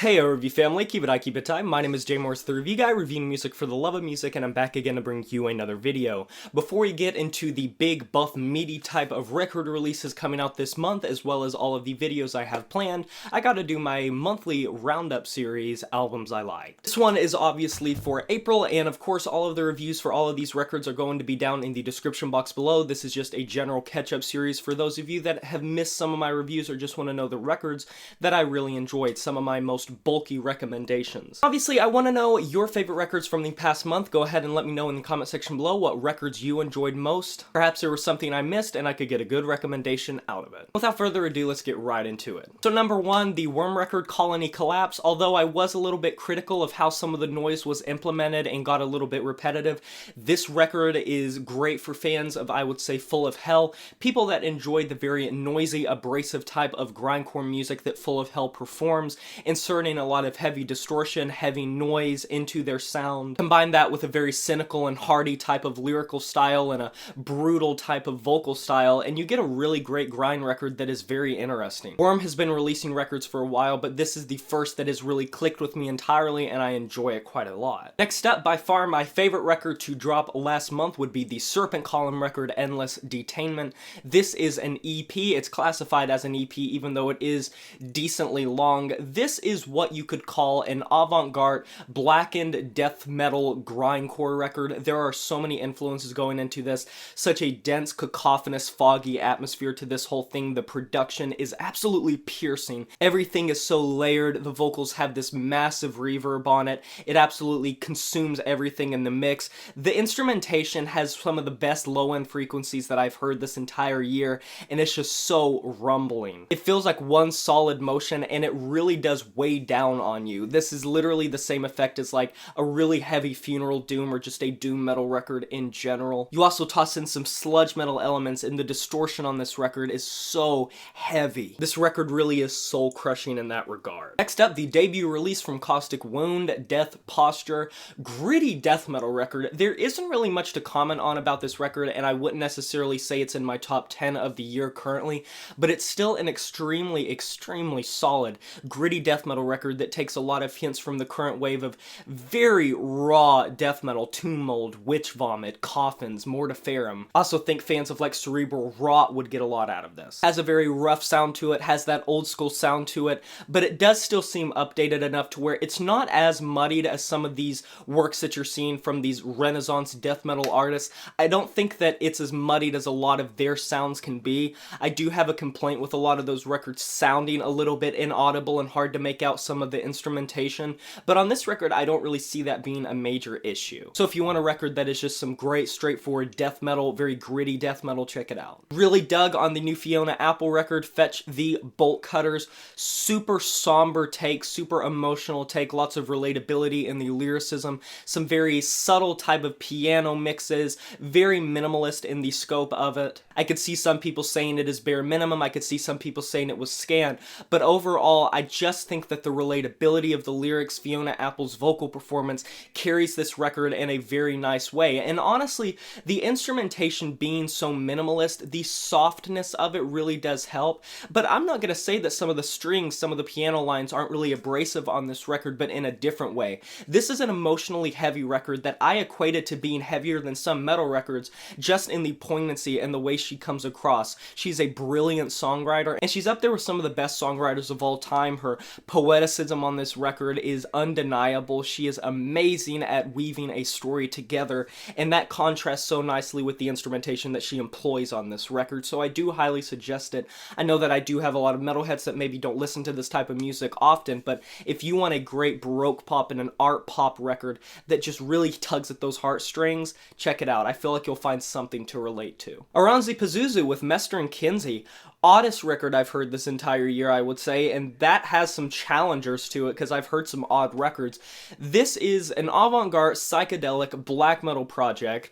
Hey review family, keep it high, keep it tight. My name is Jay Morris, the review guy, reviewing music for the love of music, and I'm back again to bring you another video. Before we get into the big, buff, meaty type of record releases coming out this month, as well as all of the videos I have planned, I gotta do my monthly roundup series, Albums I Liked. This one is obviously for April, and of course all of the reviews for all of these records are going to be down in the description box below. This is just a general catch-up series for those of you that have missed some of my reviews or just want to know the records that I really enjoyed, some of my most bulky recommendations. Obviously, I want to know your favorite records from the past month. Go ahead and let me know in the comment section below what records you enjoyed most. Perhaps there was something I missed and I could get a good recommendation out of it. Without further ado, let's get right into it. So number one, the Worm record Colony Collapse. Although I was a little bit critical of how some of the noise was implemented and got a little bit repetitive, this record is great for fans of, I would say, Full of Hell, people that enjoyed the very noisy, abrasive type of grindcore music that Full of Hell performs, inserting a lot of heavy distortion, heavy noise into their sound. Combine that with a very cynical and hardy type of lyrical style and a brutal type of vocal style, and you get a really great grind record that is very interesting. Worm has been releasing records for a while, but this is the first that has really clicked with me entirely, and I enjoy it quite a lot. Next up, by far my favorite record to drop last month would be the Serpent Column record, Endless Detainment. This is an EP. It's classified as an EP even though it is decently long. This is what you could call an avant-garde, blackened death metal grindcore record. There are so many influences going into this, such a dense, cacophonous, foggy atmosphere to this whole thing. The production is absolutely piercing. Everything is so layered. The vocals have this massive reverb on it. It absolutely consumes everything in the mix. The instrumentation has some of the best low-end frequencies that I've heard this entire year, and it's just so rumbling. It feels like one solid motion, and it really does weigh down on you. This is literally the same effect as like a really heavy funeral doom or just a doom metal record in general. You also toss in some sludge metal elements, and the distortion on this record is so heavy. This record really is soul crushing in that regard. Next up, the debut release from Caustic Wound, Death Posture, gritty death metal record. There isn't really much to comment on about this record, and I wouldn't necessarily say it's in my top 10 of the year currently, but it's still an extremely solid gritty death metal record that takes a lot of hints from the current wave of very raw death metal, Tomb Mold, Witch Vomit, Coffins, Mortiferum. Also think fans of like Cerebral Rot would get a lot out of this. Has a very rough sound to it, has that old school sound to it, but it does still seem updated enough to where it's not as muddied as some of these works that you're seeing from these Renaissance death metal artists. I don't think that it's as muddied as a lot of their sounds can be. I do have a complaint with a lot of those records sounding a little bit inaudible and hard to make out some of the instrumentation, but on this record I don't really see that being a major issue. So if you want a record that is just some great straightforward death metal, very gritty death metal, check it out. Really dug on the new Fiona Apple record, Fetch the Boltcutters. Super somber take, super emotional take, lots of relatability in the lyricism, some very subtle type of piano mixes, very minimalist in the scope of it. I could see some people saying it is bare minimum, I could see some people saying it was scant, but overall I just think that the relatability of the lyrics, Fiona Apple's vocal performance carries this record in a very nice way. And honestly, the instrumentation being so minimalist, the softness of it really does help. But I'm not going to say that some of the strings, some of the piano lines aren't really abrasive on this record, but in a different way. This is an emotionally heavy record that I equated to being heavier than some metal records, just in the poignancy and the way she comes across. She's a brilliant songwriter, and she's up there with some of the best songwriters of all time. Her poeticism on this record is undeniable. She is amazing at weaving a story together, and that contrasts so nicely with the instrumentation that she employs on this record, so I do highly suggest it. I know that I do have a lot of metalheads that maybe don't listen to this type of music often, but if you want a great baroque pop and an art pop record that just really tugs at those heartstrings, check it out. I feel like you'll find something to relate to. Oranssi Pazuzu with Mestarin, Kynsi. Oddest record I've heard this entire year, I would say, and that has some challengers to it because I've heard some odd records. This is an avant-garde psychedelic black metal project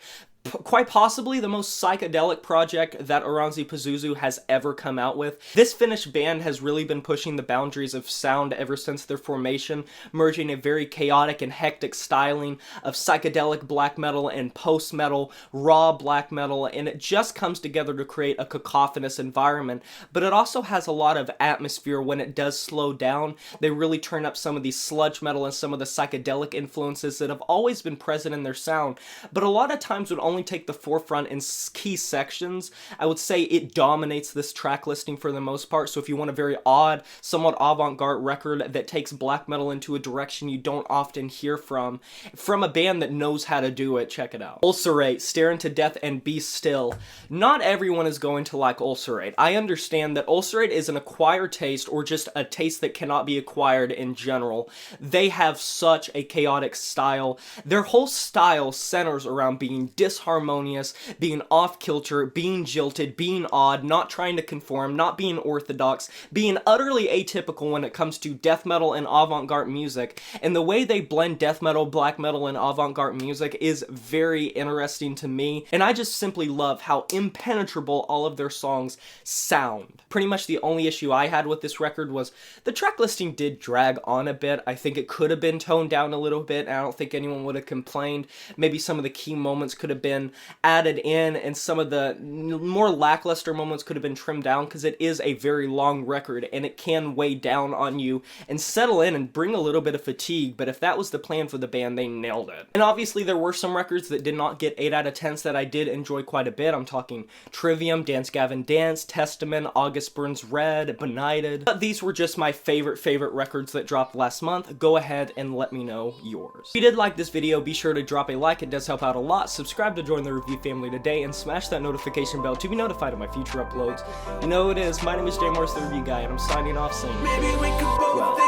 quite possibly the most psychedelic project that Oranssi Pazuzu has ever come out with. This Finnish band has really been pushing the boundaries of sound ever since their formation, merging a very chaotic and hectic styling of psychedelic black metal and post-metal, raw black metal, and it just comes together to create a cacophonous environment, but it also has a lot of atmosphere when it does slow down. They really turn up some of these sludge metal and some of the psychedelic influences that have always been present in their sound, but a lot of times would only take the forefront in key sections. I would say it dominates this track listing for the most part, so if you want a very odd, somewhat avant-garde record that takes black metal into a direction you don't often hear from a band that knows how to do it, check it out. Ulcerate, Stare Into Death and Be Still. Not everyone is going to like Ulcerate. I understand that Ulcerate is an acquired taste, or just a taste that cannot be acquired in general. They have such a chaotic style. Their whole style centers around being disharmonious, being off-kilter, being jilted, being odd, not trying to conform, not being orthodox, being utterly atypical when it comes to death metal and avant-garde music. And the way they blend death metal, black metal, and avant-garde music is very interesting to me, and I just simply love how impenetrable all of their songs sound. Pretty much the only issue I had with this record was the track listing did drag on a bit. I think it could have been toned down a little bit, and I don't think anyone would have complained. Maybe some of the key moments could have been added in, and some of the more lackluster moments could have been trimmed down, because it is a very long record, and it can weigh down on you and settle in and bring a little bit of fatigue, but if that was the plan for the band, they nailed it. And obviously there were some records that did not get 8 out of 10s that I did enjoy quite a bit. I'm talking Trivium, Dance Gavin Dance, Testament, August Burns Red, Benighted. But these were just my favorite records that dropped last month. Go ahead and let me know yours. If you did like this video, be sure to drop a like, it does help out a lot. Subscribe to join the review family today, and smash that notification bell to be notified of my future uploads. You know who it is, my name is Jay Morris, the Review Guy, and I'm signing off saying, maybe we could both